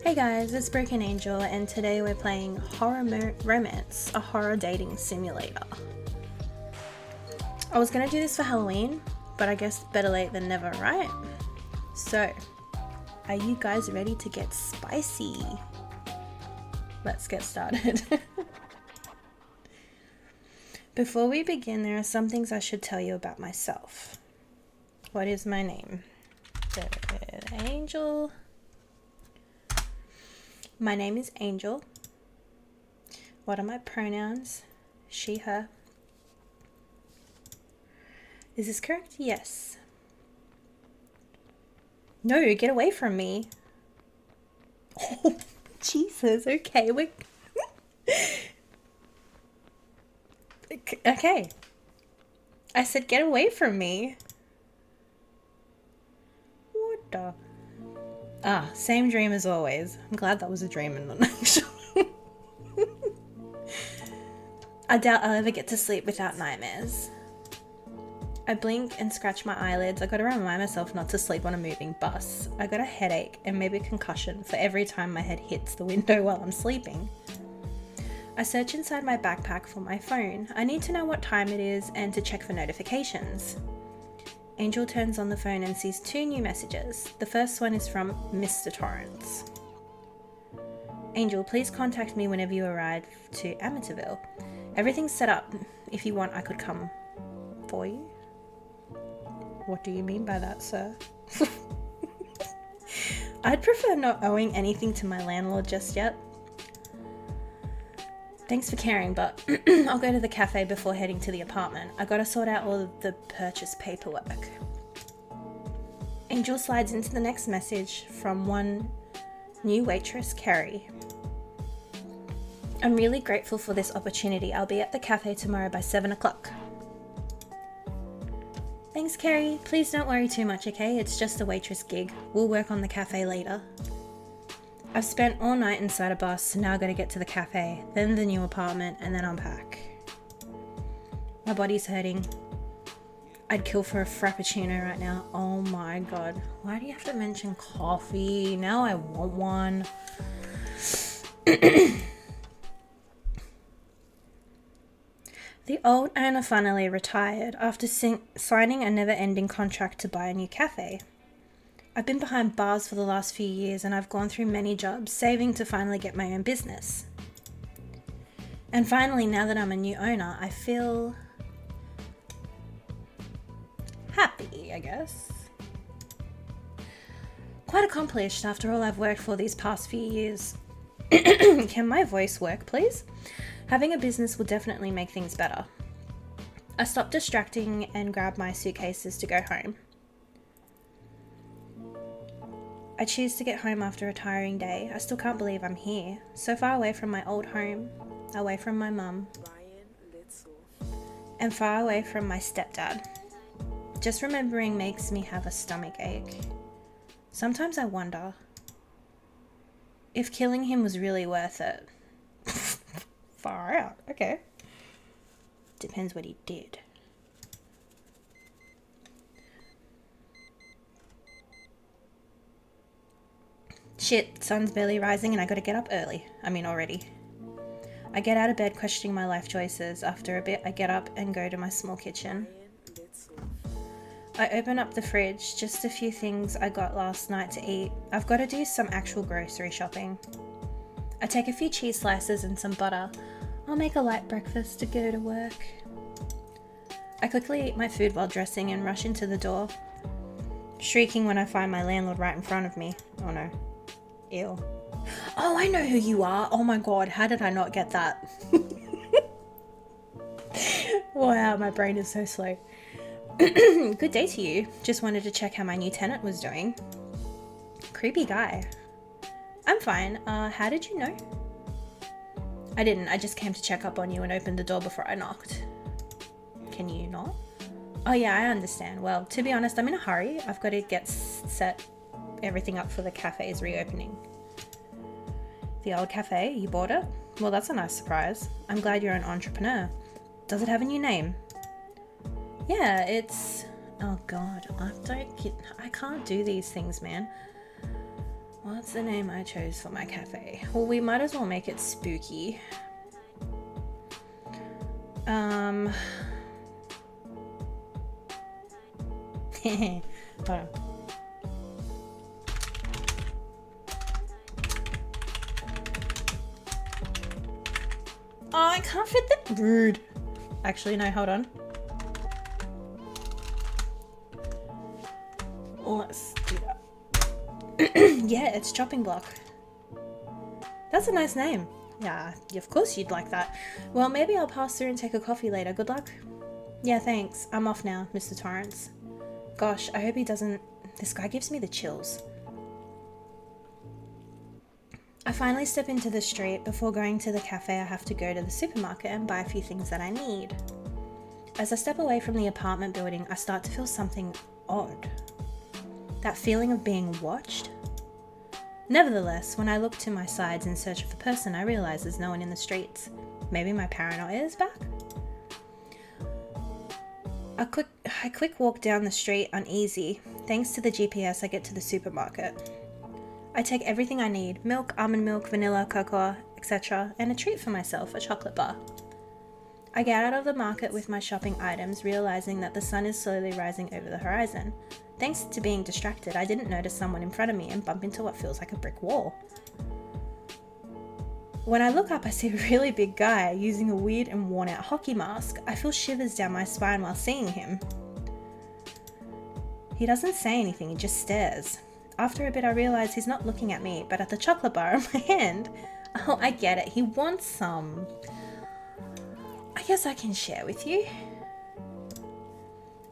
Hey guys, it's Broken Angel, and today we're playing Romance, a horror dating simulator. I was gonna do this for Halloween, but I guess better late than never, right? So, are you guys ready to get spicy? Let's get started. Before we begin, there are some things I should tell you about myself. What is my name? Angel. My name is Angel. What are my pronouns? She, her. Is this correct? Yes. No, get away from me. Oh, Jesus. Okay, okay. I said get away from me. What the? Ah, same dream as always. I'm glad that was a dream and not actual. I doubt I'll ever get to sleep without nightmares. I blink and scratch my eyelids. I gotta remind myself not to sleep on a moving bus. I got a headache and maybe a concussion for every time my head hits the window while I'm sleeping. I search inside my backpack for my phone. I need to know what time it is and to check for notifications. Angel turns on the phone and sees 2 new messages. The first one is from Mr. Torrance. Angel, please contact me whenever you arrive to Amityville. Everything's set up. If you want, I could come for you. What do you mean by that, sir? I'd prefer not owing anything to my landlord just yet. Thanks for caring, but I'll go to the cafe before heading to the apartment. I gotta sort out all of the purchase paperwork. Angel slides into the next message from one new waitress, Kerry. I'm really grateful for this opportunity. I'll be at the cafe tomorrow by 7 o'clock. Thanks, Kerry. Please don't worry too much, okay? It's just a waitress gig. We'll work on the cafe later. I've spent all night inside a bus, so now I gotta get to the cafe, then the new apartment, and then unpack. My body's hurting. I'd kill for a frappuccino right now. Oh my god. Why do you have to mention coffee? Now I want one. The old owner finally retired after signing a never-ending contract to buy a new cafe. I've been behind bars for the last few years and I've gone through many jobs, saving to finally get my own business. And finally, now that I'm a new owner, I feel happy, I guess. Quite accomplished after all I've worked for these past few years. Can my voice work, please? Having a business will definitely make things better. I stopped distracting and grabbed my suitcases to go home. I choose to get home after a tiring day. I still can't believe I'm here, so far away from my old home, away from my mum, and far away from my stepdad. Just remembering makes me have a stomach ache. Sometimes I wonder if killing him was really worth it. Far out, okay. Depends what he did. Shit, sun's barely rising and I gotta get up early. Already. I get out of bed questioning my life choices. After a bit, I get up and go to my small kitchen. I open up the fridge, just a few things I got last night to eat. I've got to do some actual grocery shopping. I take a few cheese slices and some butter. I'll make a light breakfast to go to work. I quickly eat my food while dressing and rush into the door, shrieking when I find my landlord right in front of me. Oh no. Ew. Oh, I know who you are. Oh my god, how did I not get that? Wow, my brain is so slow. Good day to you. Just wanted to check how my new tenant was doing. Creepy guy. I'm fine. How did you know? I didn't. I just came to check up on you and opened the door before I knocked. Can you not? Oh yeah, I understand. Well, to be honest, I'm in a hurry. I've got to get set everything up for the cafe's reopening. The old cafe, you bought it? Well, that's a nice surprise. I'm glad you're an entrepreneur. Does it have a new name? Yeah, it's... Oh god, I can't do these things, man. What's the name I chose for my cafe? Well, we might as well make it spooky. Hold on. Oh, I can't fit the rude. Actually, no, hold on. Let's do that. Yeah, it's chopping block. That's a nice name. Yeah, of course you'd like that. Well, maybe I'll pass through and take a coffee later. Good luck. Yeah, thanks. I'm off now, Mr. Torrance. Gosh, I hope he doesn't... This guy gives me the chills. I finally step into the street. Before going to the cafe, I have to go to the supermarket and buy a few things that I need. As I step away from the apartment building, I start to feel something odd. That feeling of being watched. Nevertheless, when I look to my sides in search of the person, I realize there's no one in the streets. Maybe my paranoia is back? I quick walk down the street uneasy. Thanks to the GPS, I get to the supermarket. I take everything I need: milk, almond milk, vanilla, cocoa, etc., and a treat for myself, a chocolate bar. I get out of the market with my shopping items, realizing that the sun is slowly rising over the horizon. Thanks to being distracted, I didn't notice someone in front of me and bump into what feels like a brick wall. When I look up, I see a really big guy using a weird and worn out hockey mask. I feel shivers down my spine while seeing him. He doesn't say anything, he just stares. After a bit, I realize he's not looking at me, but at the chocolate bar in my hand. Oh, I get it, he wants some. I guess I can share with you.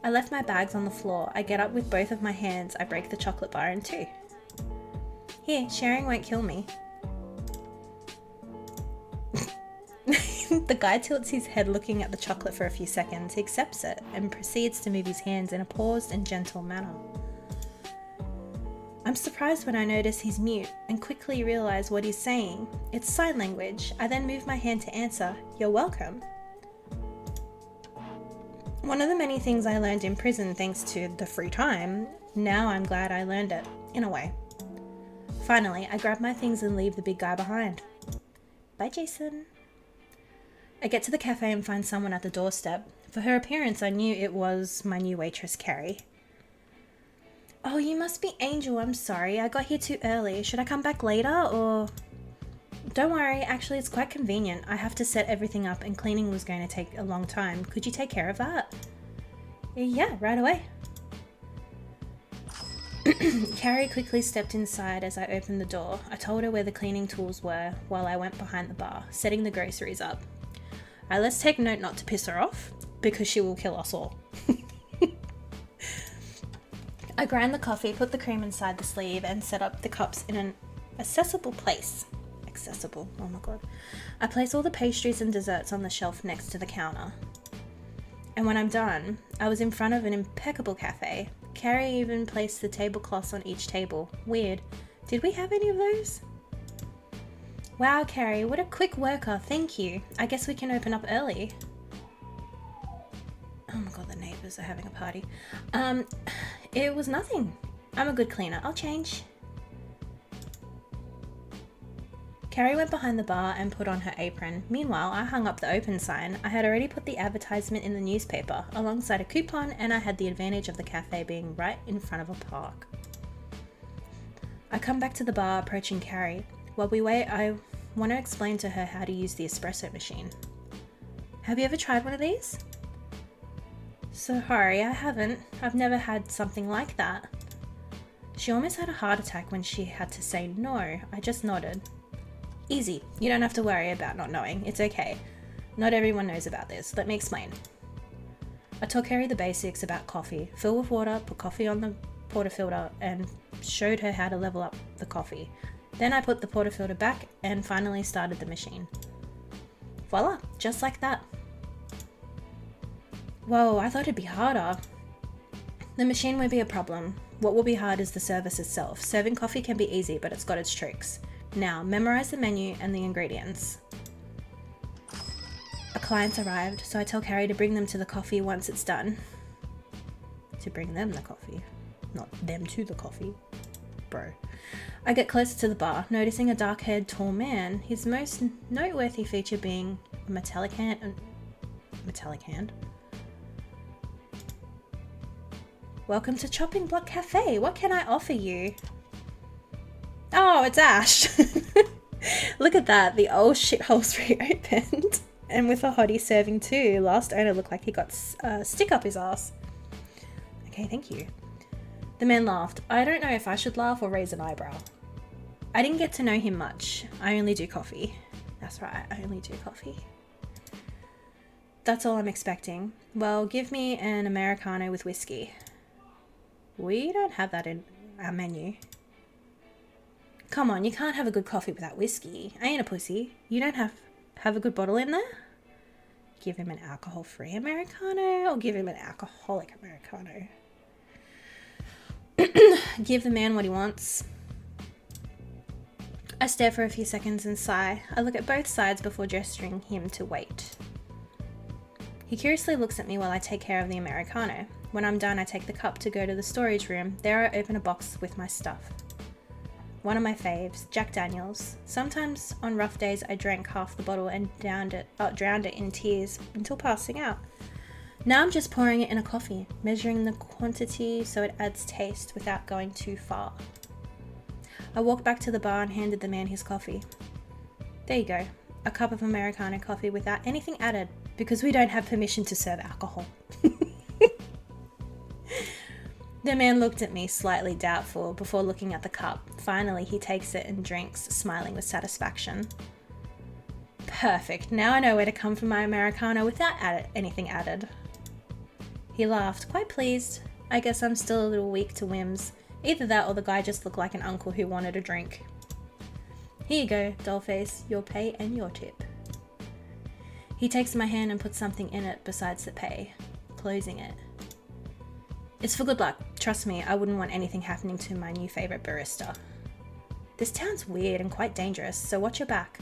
I left my bags on the floor. I get up with both of my hands. I break the chocolate bar in two. Here, sharing won't kill me. The guy tilts his head looking at the chocolate for a few seconds. He accepts it and proceeds to move his hands in a paused and gentle manner. I'm surprised when I notice he's mute and quickly realize what he's saying. It's sign language. I then move my hand to answer, "You're welcome." One of the many things I learned in prison thanks to the free time, now I'm glad I learned it, in a way. Finally, I grab my things and leave the big guy behind. Bye, Jason. I get to the cafe and find someone at the doorstep. For her appearance, I knew it was my new waitress, Carrie. Oh, you must be Angel. I'm sorry. I got here too early. Should I come back later or... Don't worry. Actually, it's quite convenient. I have to set everything up and cleaning was going to take a long time. Could you take care of that? Yeah, right away. Carrie quickly stepped inside as I opened the door. I told her where the cleaning tools were while I went behind the bar, setting the groceries up. Let's take note not to piss her off, because she will kill us all. I grind the coffee, put the cream inside the sleeve, and set up the cups in an accessible place. Accessible, oh my god. I place all the pastries and desserts on the shelf next to the counter. And when I'm done, I was in front of an impeccable cafe. Carrie even placed the tablecloths on each table. Weird. Did we have any of those? Wow, Carrie, what a quick worker. Thank you. I guess we can open up early. Oh my god, the neighbours are having a party. It was nothing. I'm a good cleaner. I'll change. Carrie went behind the bar and put on her apron. Meanwhile, I hung up the open sign. I had already put the advertisement in the newspaper alongside a coupon, and I had the advantage of the cafe being right in front of a park. I come back to the bar, approaching Carrie. While we wait, I want to explain to her how to use the espresso machine. Have you ever tried one of these? Sorry, I haven't. I've never had something like that. She almost had a heart attack when she had to say no. I just nodded. Easy. You don't have to worry about not knowing. It's okay. Not everyone knows about this. Let me explain. I taught Carrie the basics about coffee. Fill with water, put coffee on the portafilter, and showed her how to level up the coffee. Then I put the portafilter back and finally started the machine. Voila, just like that. Whoa, I thought it'd be harder. The machine won't be a problem. What will be hard is the service itself. Serving coffee can be easy, but it's got its tricks. Now, memorize the menu and the ingredients. A client's arrived, so I tell Carrie to bring them to the coffee once it's done. To bring them the coffee, not them to the coffee. bro. I get closer to the bar, noticing a dark-haired tall man, his most noteworthy feature being a metallic hand. Welcome to Chopping Block Cafe. What can I offer you? Oh, it's Ash. Look at that. The old shithole's reopened. And with a hottie serving too. Last owner looked like he got stick up his ass. Okay, thank you. The man laughed. I don't know if I should laugh or raise an eyebrow. I didn't get to know him much. I only do coffee. That's right, I only do coffee. That's all I'm expecting. Well, give me an Americano with whiskey. We don't have that in our menu. Come on, you can't have a good coffee without whiskey. I ain't a pussy. You don't have a good bottle in there? Give him an alcohol-free Americano or give him an alcoholic Americano? Give the man what he wants. I stare for a few seconds and sigh. I look at both sides before gesturing him to wait. He curiously looks at me while I take care of the Americano. When I'm done, I take the cup to go to the storage room. There I open a box with my stuff. One of my faves, Jack Daniels. Sometimes on rough days I drank half the bottle and drowned it in tears until passing out. Now I'm just pouring it in a coffee, measuring the quantity so it adds taste without going too far. I walked back to the bar and handed the man his coffee. There you go, a cup of Americano coffee without anything added, because we don't have permission to serve alcohol. The man looked at me, slightly doubtful, before looking at the cup. Finally, he takes it and drinks, smiling with satisfaction. Perfect, now I know where to come for my Americano without anything added. He laughed, quite pleased. I guess I'm still a little weak to whims. Either that or the guy just looked like an uncle who wanted a drink. Here you go, dollface, your pay and your tip. He takes my hand and puts something in it besides the pay, closing it. It's for good luck. Trust me, I wouldn't want anything happening to my new favourite barista. This town's weird and quite dangerous, so watch your back.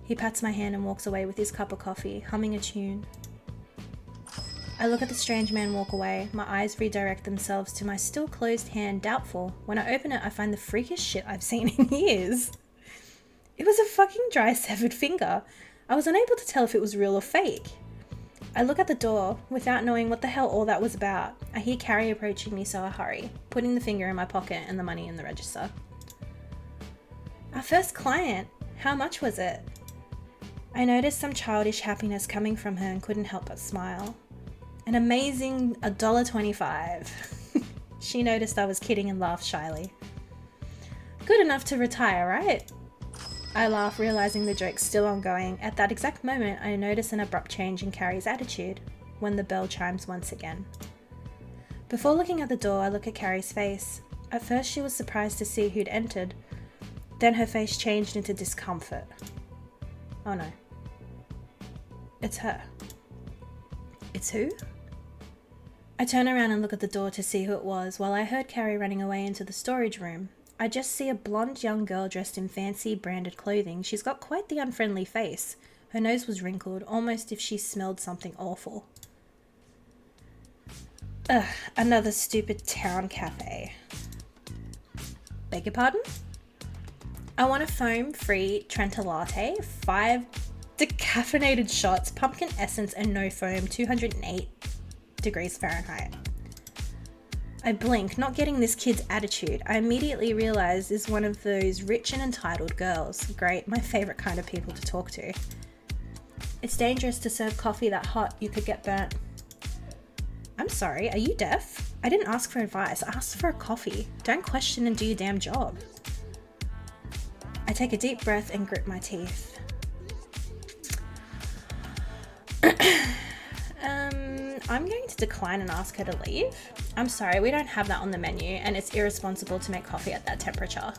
He pats my hand and walks away with his cup of coffee, humming a tune. I look at the strange man walk away. My eyes redirect themselves to my still closed hand, doubtful. When I open it, I find the freakiest shit I've seen in years. It was a fucking dry severed finger. I was unable to tell if it was real or fake. I look at the door, without knowing what the hell all that was about. I hear Carrie approaching me, so I hurry, putting the finger in my pocket and the money in the register. Our first client. How much was it? I noticed some childish happiness coming from her and couldn't help but smile. An amazing $1.25. She noticed I was kidding and laughed shyly. Good enough to retire, right? I laugh, realizing the joke's still ongoing. At that exact moment, I notice an abrupt change in Carrie's attitude when the bell chimes once again. Before looking at the door, I look at Carrie's face. At first, she was surprised to see who'd entered. Then her face changed into discomfort. Oh no. It's her. It's who? I turn around and look at the door to see who it was, while I heard Carrie running away into the storage room. I just see a blonde young girl dressed in fancy branded clothing. She's got quite the unfriendly face. Her nose was wrinkled, almost if she smelled something awful. Ugh, another stupid town cafe. Beg your pardon? I want a foam-free Trenta latte, 5 decaffeinated shots, pumpkin essence and no foam, 208 degrees Fahrenheit. I blink, not getting this kid's attitude. I immediately realize is one of those rich and entitled girls. Great, my favorite kind of people to talk to. It's dangerous to serve coffee that hot, you could get burnt. I'm sorry, are you deaf? I didn't ask for advice, I asked for a coffee. Don't question and do your damn job. I take a deep breath and grit my teeth. I'm going to decline and ask her to leave. I'm sorry, we don't have that on the menu and it's irresponsible to make coffee at that temperature.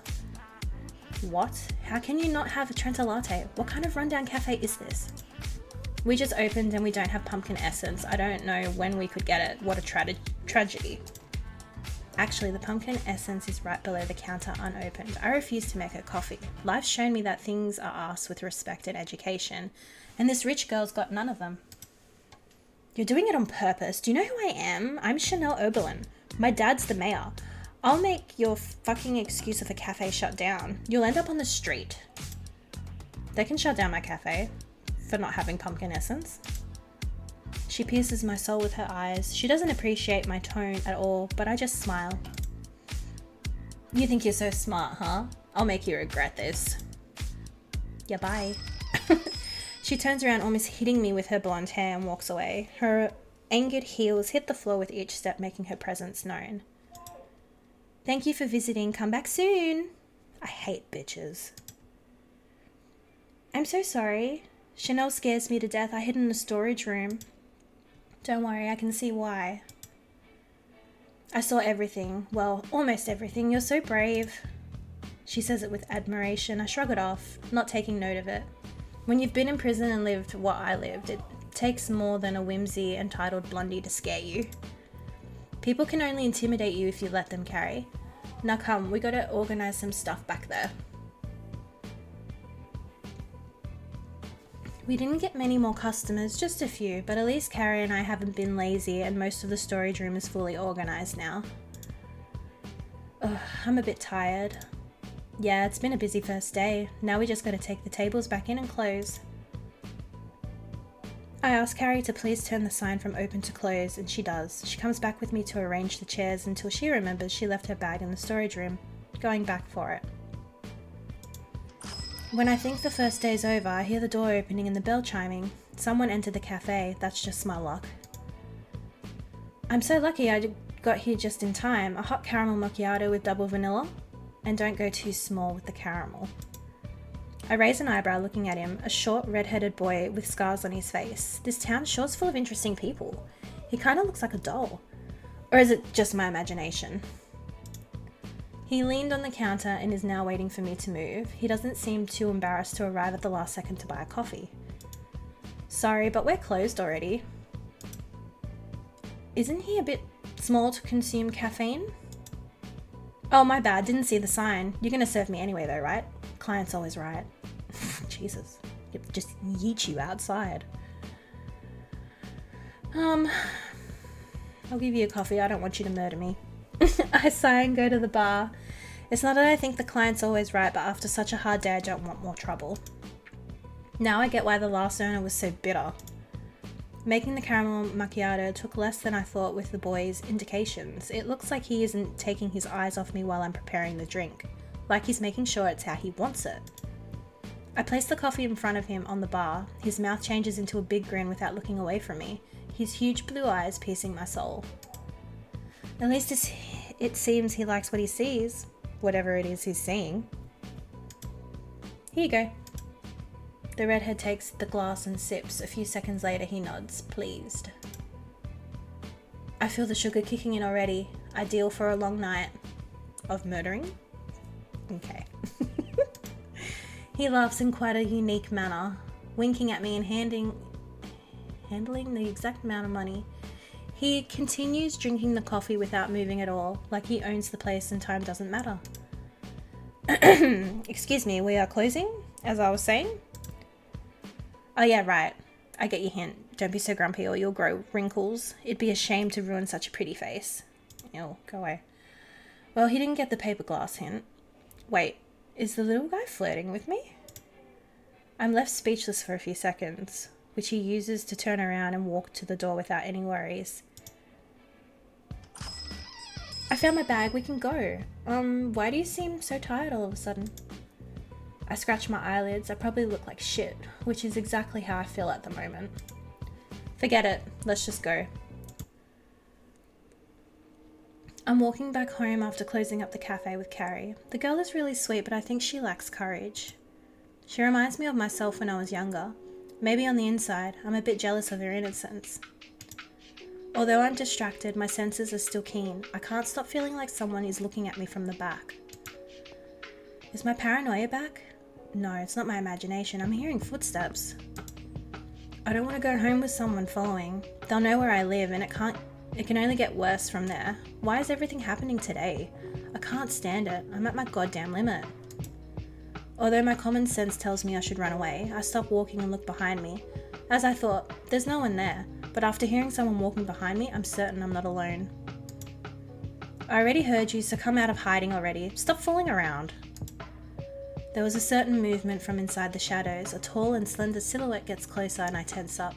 What? How can you not have a Trenta latte? What kind of rundown cafe is this? We just opened and we don't have pumpkin essence. I don't know when we could get it. What a tragedy. Actually, the pumpkin essence is right below the counter unopened. I refuse to make her coffee. Life's shown me that things are asked with respect and education, and this rich girl's got none of them. You're doing it on purpose. Do you know who I am? I'm Chanel Oberlin. My dad's the mayor. I'll make your fucking excuse of a cafe shut down. You'll end up on the street. They can shut down my cafe for not having pumpkin essence. She pierces my soul with her eyes. She doesn't appreciate my tone at all, but I just smile. You think you're so smart, huh? I'll make you regret this. Yeah, bye. She turns around, almost hitting me with her blonde hair, and walks away. Her angered heels hit the floor with each step, making her presence known. Thank you for visiting. Come back soon. I hate bitches. I'm so sorry. Chanel scares me to death. I hid in the storage room. Don't worry, I can see why. I saw everything. Well, almost everything. You're so brave. She says it with admiration. I shrug it off, not taking note of it. When you've been in prison and lived what I lived, it takes more than a whimsy entitled blondie to scare you. People can only intimidate you if you let them carry. Now come, we gotta organize some stuff back there. We didn't get many more customers, just a few, but at least Carrie and I haven't been lazy and most of the storage room is fully organized now. Ugh, I'm a bit tired. Yeah, it's been a busy first day. Now we just gotta take the tables back in and close. I ask Carrie to please turn the sign from open to close, and she does. She comes back with me to arrange the chairs until she remembers she left her bag in the storage room, going back for it. When I think the first day's over, I hear the door opening and the bell chiming. Someone entered the cafe. That's just my luck. I'm so lucky I got here just in time. A hot caramel macchiato with double vanilla. And don't go too small with the caramel. I raise an eyebrow looking at him, a short, red-headed boy with scars on his face. This town's sure full of interesting people. He kind of looks like a doll. Or is it just my imagination? He leaned on the counter and is now waiting for me to move. He doesn't seem too embarrassed to arrive at the last second to buy a coffee. Sorry, but we're closed already. Isn't he a bit small to consume caffeine? Oh, my bad. Didn't see the sign. You're gonna serve me anyway though, right? Client's always right. Jesus. Just yeet you outside. I'll give you a coffee. I don't want you to murder me. I sigh and go to the bar. It's not that I think the client's always right, but after such a hard day, I don't want more trouble. Now I get why the last owner was so bitter. Making the caramel macchiato took less than I thought with the boy's indications. It looks like he isn't taking his eyes off me while I'm preparing the drink, like he's making sure it's how he wants it. I place the coffee in front of him on the bar. His mouth changes into a big grin without looking away from me, his huge blue eyes piercing my soul. At least it seems he likes what he sees, whatever it is he's seeing. Here you go. The redhead takes the glass and sips. A few seconds later, he nods, pleased. I feel the sugar kicking in already. Ideal for a long night. Of murdering? Okay. He laughs in quite a unique manner, winking at me and handling the exact amount of money. He continues drinking the coffee without moving at all, like he owns the place and time doesn't matter. Excuse me, we are closing, as I was saying. Oh yeah, right. I get your hint. Don't be so grumpy or you'll grow wrinkles. It'd be a shame to ruin such a pretty face. Ew, go away. Well, he didn't get the paper glass hint. Wait, is the little guy flirting with me? I'm left speechless for a few seconds, which he uses to turn around and walk to the door without any worries. I found my bag, we can go. Why do you seem so tired all of a sudden? I scratch my eyelids. I probably look like shit, which is exactly how I feel at the moment. Forget it. Let's just go. I'm walking back home after closing up the cafe with Carrie. The girl is really sweet, but I think she lacks courage. She reminds me of myself when I was younger. Maybe on the inside, I'm a bit jealous of her innocence. Although I'm distracted, my senses are still keen. I can't stop feeling like someone is looking at me from the back. Is my paranoia back? No, it's not my imagination. I'm hearing footsteps. I don't want to go home with someone following. They'll know where I live and it can only get worse from there. Why is everything happening today? I can't stand it. I'm at my goddamn limit. Although my common sense tells me I should run away, I stop walking and look behind me. As I thought, there's no one there, but after hearing someone walking behind me, I'm certain I'm not alone. I already heard you, so come out of hiding already. Stop fooling around. There was a certain movement from inside the shadows. A tall and slender silhouette gets closer and I tense up.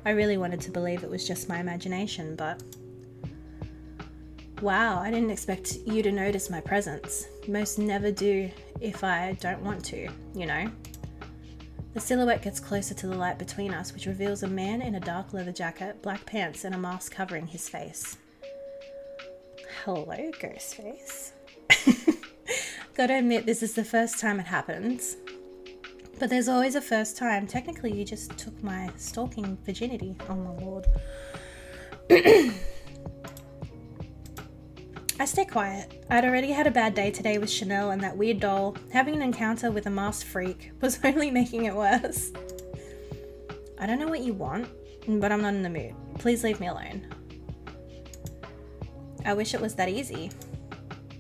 I really wanted to believe it was just my imagination, but... Wow, I didn't expect you to notice my presence. Most never do if I don't want to, you know? The silhouette gets closer to the light between us, which reveals a man in a dark leather jacket, black pants, and a mask covering his face. Hello, Ghostface. Gotta admit, this is the first time it happens. But there's always a first time. Technically, you just took my stalking virginity. Oh my lord. I stay quiet. I'd already had a bad day today with Chanel and that weird doll. Having an encounter with a masked freak was only making it worse. I don't know what you want, but I'm not in the mood. Please leave me alone. I wish it was that easy.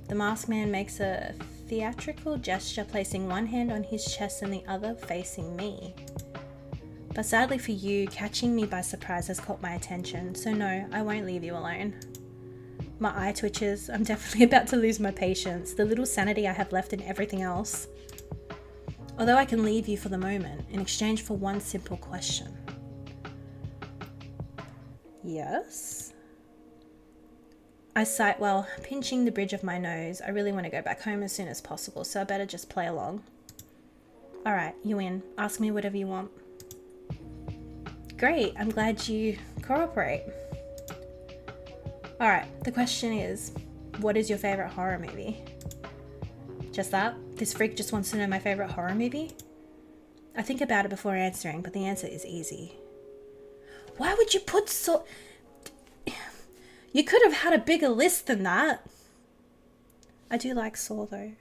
The masked man makes a theatrical gesture, placing one hand on his chest and the other facing me. But sadly for you, catching me by surprise has caught my attention, so no, I won't leave you alone. My eye twitches. I'm definitely about to lose my patience, the little sanity I have left in everything else. Although I can leave you for the moment, in exchange for one simple question. Yes? I sigh while pinching the bridge of my nose. I really want to go back home as soon as possible, so I better just play along. Alright, you win. Ask me whatever you want. Great, I'm glad you cooperate. Alright, the question is, what is your favourite horror movie? Just that? This freak just wants to know my favourite horror movie? I think about it before answering, but the answer is easy. Why would you put so... You could have had a bigger list than that. I do like Saw though.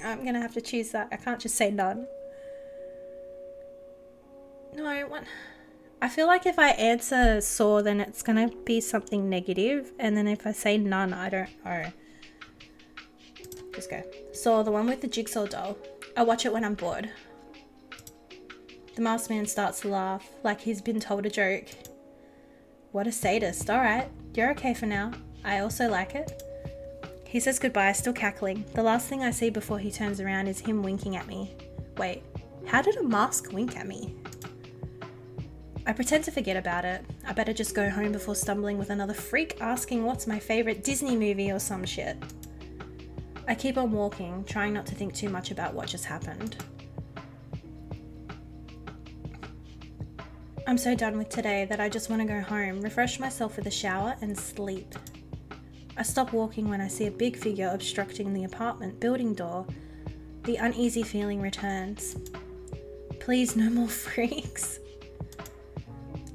I'm gonna have to choose that. I can't just say none. No, what? I feel like if I answer Saw, then it's gonna be something negative, and then if I say none, I don't know. Just go. Saw, the one with the jigsaw doll. I watch it when I'm bored. The masked man starts to laugh, like he's been told a joke. What a sadist. Alright, you're okay for now. I also like it. He says goodbye, still cackling. The last thing I see before he turns around is him winking at me. Wait, how did a mask wink at me? I pretend to forget about it. I better just go home before stumbling with another freak asking what's my favourite Disney movie or some shit. I keep on walking, trying not to think too much about what just happened. I'm so done with today that I just want to go home, refresh myself with a shower and sleep. I stop walking when I see a big figure obstructing the apartment building door. The uneasy feeling returns. Please, no more freaks.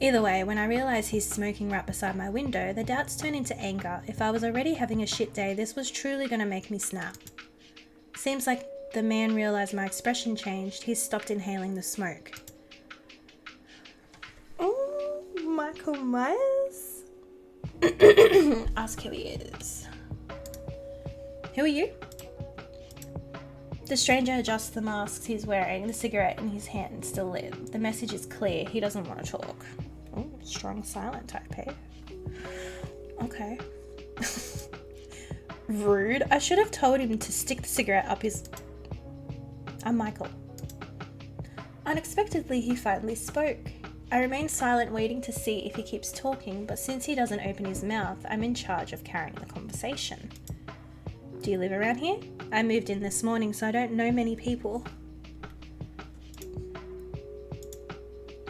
Either way, when I realise he's smoking right beside my window, the doubts turn into anger. If I was already having a shit day, this was truly going to make me snap. Seems like the man realised my expression changed. He's stopped inhaling the smoke. Oh, Michael Myers? Ask who he is. Who are you? The stranger adjusts the masks he's wearing, the cigarette in his hand still lit. The message is clear, he doesn't want to talk. Oh, strong silent type, eh? Okay. Rude. I should have told him to stick the cigarette up his... I'm Michael. Unexpectedly, he finally spoke. I remain silent, waiting to see if he keeps talking, but since he doesn't open his mouth, I'm in charge of carrying the conversation. Do you live around here? I moved in this morning, so I don't know many people.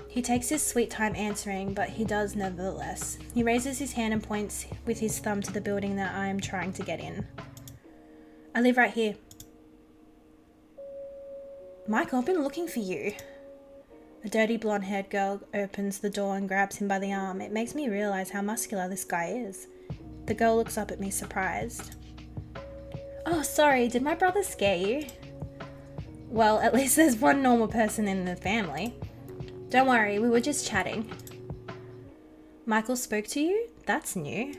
He takes his sweet time answering, but he does nevertheless. He raises his hand and points with his thumb to the building that I am trying to get in. I live right here. Michael, I've been looking for you. A dirty blonde-haired girl opens the door and grabs him by the arm. It makes me realise how muscular this guy is. The girl looks up at me surprised. Oh, sorry, did my brother scare you? Well, at least there's one normal person in the family. Don't worry, we were just chatting. Michael spoke to you? That's new.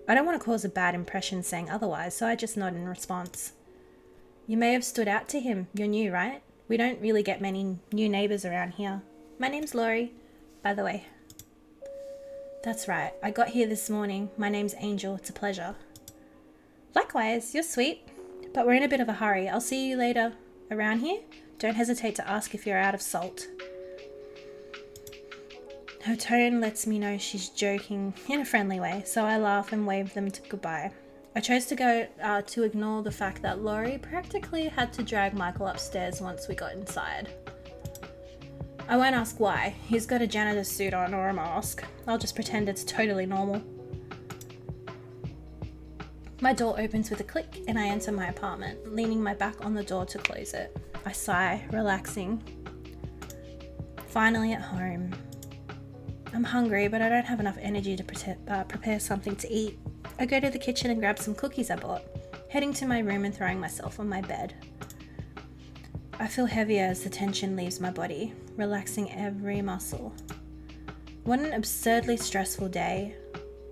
I don't want to cause a bad impression saying otherwise, so I just nod in response. You may have stood out to him. You're new, right? We don't really get many new neighbours around here. My name's Laurie, by the way. That's right. I got here this morning. My name's Angel. It's a pleasure. Likewise, you're sweet. But we're in a bit of a hurry. I'll see you later. Around here? Don't hesitate to ask if you're out of salt. Her tone lets me know she's joking in a friendly way, so I laugh and wave them goodbye. I chose to ignore the fact that Laurie practically had to drag Michael upstairs once we got inside. I won't ask why. He's got a janitor's suit on or a mask. I'll just pretend it's totally normal. My door opens with a click and I enter my apartment, leaning my back on the door to close it. I sigh, relaxing. Finally at home. I'm hungry, but I don't have enough energy to prepare something to eat. I go to the kitchen and grab some cookies I bought, heading to my room and throwing myself on my bed. I feel heavier as the tension leaves my body, relaxing every muscle. What an absurdly stressful day.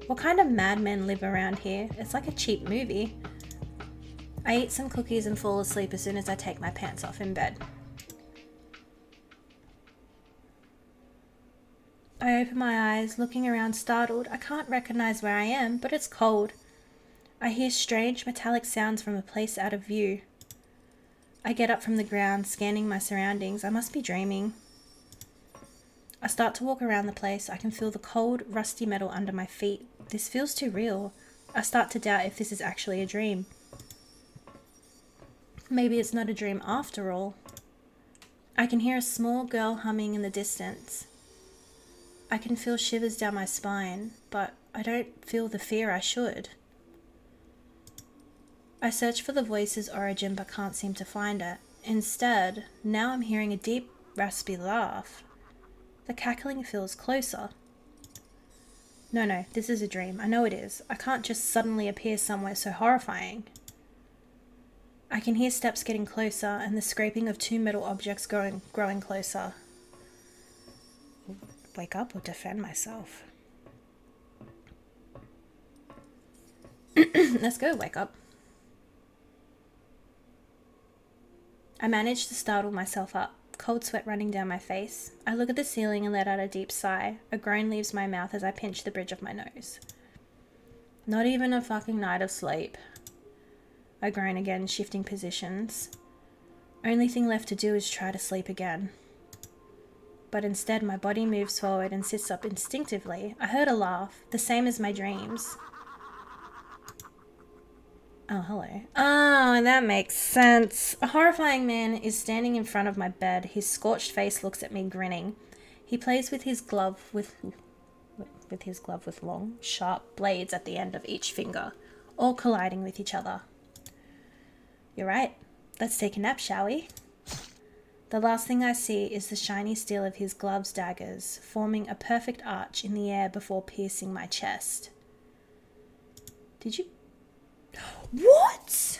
What kind of madmen live around here? It's like a cheap movie. I eat some cookies and fall asleep as soon as I take my pants off in bed. I open my eyes, looking around startled. I can't recognize where I am, but it's cold. I hear strange metallic sounds from a place out of view. I get up from the ground, scanning my surroundings. I must be dreaming. I start to walk around the place. I can feel the cold, rusty metal under my feet. This feels too real. I start to doubt if this is actually a dream. Maybe it's not a dream after all. I can hear a small girl humming in the distance. I can feel shivers down my spine, but I don't feel the fear I should. I search for the voice's origin but can't seem to find it. Instead, now I'm hearing a deep, raspy laugh. The cackling feels closer. No, this is a dream. I know it is. I can't just suddenly appear somewhere so horrifying. I can hear steps getting closer and the scraping of two metal objects growing closer. Wake up or defend myself? Let's go, wake up. I manage to startle myself up, cold sweat running down my face. I look at the ceiling and let out a deep sigh. A groan leaves my mouth as I pinch the bridge of my nose. Not even a fucking night of sleep. I groan again, shifting positions. Only thing left to do is try to sleep again. But instead my body moves forward and sits up instinctively. I heard a laugh, the same as my dreams. Oh, hello. Oh, that makes sense. A horrifying man is standing in front of my bed. His scorched face looks at me, grinning. He plays with his glove with long, sharp blades at the end of each finger, all colliding with each other. You're right. Let's take a nap, shall we? The last thing I see is the shiny steel of his glove's daggers, forming a perfect arch in the air before piercing my chest. Did you... What?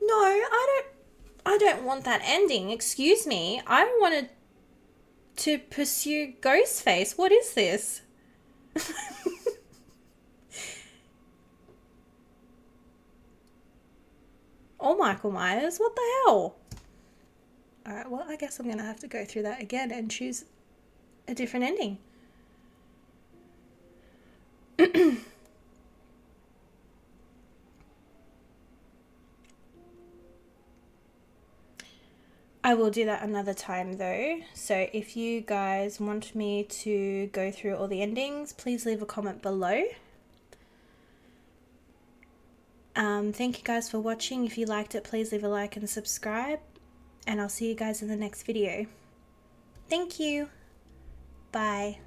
No, I don't want that ending. Excuse me. I wanted to pursue Ghostface. What is this? Oh, Michael Myers, what the hell? Alright, well, I guess I'm going to have to go through that again and choose a different ending. I will do that another time though. So if you guys want me to go through all the endings, please leave a comment below. Thank you guys for watching. If you liked it, please leave a like and subscribe. And I'll see you guys in the next video. Thank you. Bye.